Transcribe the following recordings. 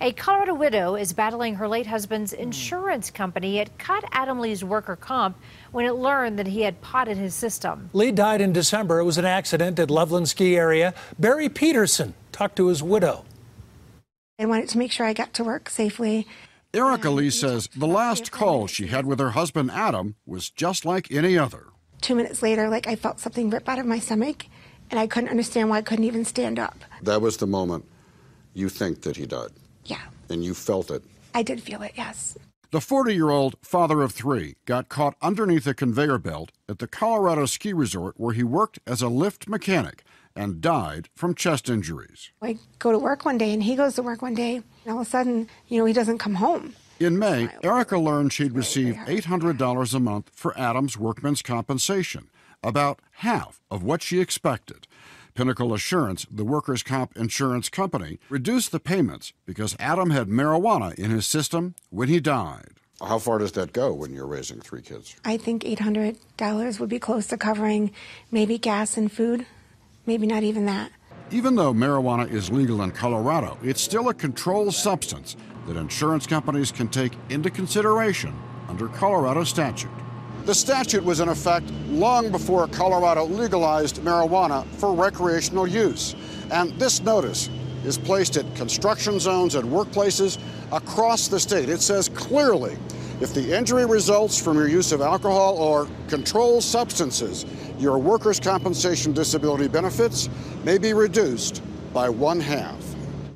A Colorado widow is battling her late husband's insurance company. It cut Adam Lee's worker comp when it learned that he had pot in his system. Lee died in December. It was an accident at Loveland Ski Area. Barry Peterson talked to his widow. I wanted to make sure I got to work safely. Erica Lee says the last call she had with her husband Adam was just like any other. 2 minutes later, I felt something rip out of my stomach, and I couldn't understand why I couldn't even stand up. That was the moment you think that he died. Yeah. And you felt it. I did feel it, yes. The 40-year-old father of three got caught underneath a conveyor belt at the Colorado ski resort where he worked as a lift mechanic and died from chest injuries. I go to work one day and he goes to work one day, and all of a sudden, he doesn't come home. In May, Erica learned she'd receive $800 a month for Adam's workman's compensation, about half of what she expected. Pinnacle Assurance, the workers' comp insurance company, reduced the payments because Adam had marijuana in his system when he died. How far does that go when you're raising three kids? I think $800 would be close to covering maybe gas and food, maybe not even that. Even though marijuana is legal in Colorado, it's still a controlled substance that insurance companies can take into consideration under Colorado statute. The statute was in effect long before Colorado legalized marijuana for recreational use. And this notice is placed at construction zones and workplaces across the state. It says clearly, if the injury results from your use of alcohol or controlled substances, your workers' compensation disability benefits may be reduced by 1/2.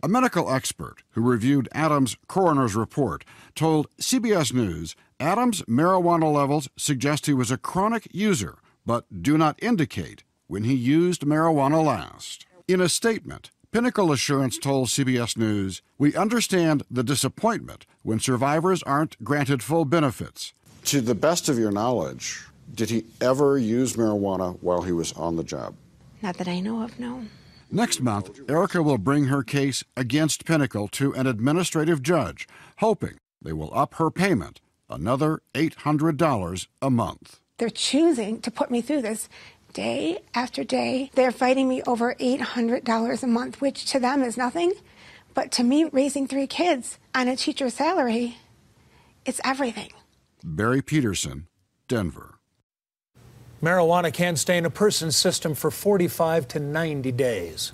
A medical expert who reviewed Adam's coroner's report told CBS News Adam's marijuana levels suggest he was a chronic user, but do not indicate when he used marijuana last. In a statement, Pinnacle Assurance told CBS News, "We understand the disappointment when survivors aren't granted full benefits." To the best of your knowledge, did he ever use marijuana while he was on the job? Not that I know of, no. Next month, Erica will bring her case against Pinnacle to an administrative judge, hoping they will up her payment another $800 a month. They're choosing to put me through this day after day. They're fighting me over $800 a month, which to them is nothing. But to me, raising three kids on a teacher's salary, it's everything. Barry Peterson, Denver. Marijuana can stay in a person's system for 45 to 90 days.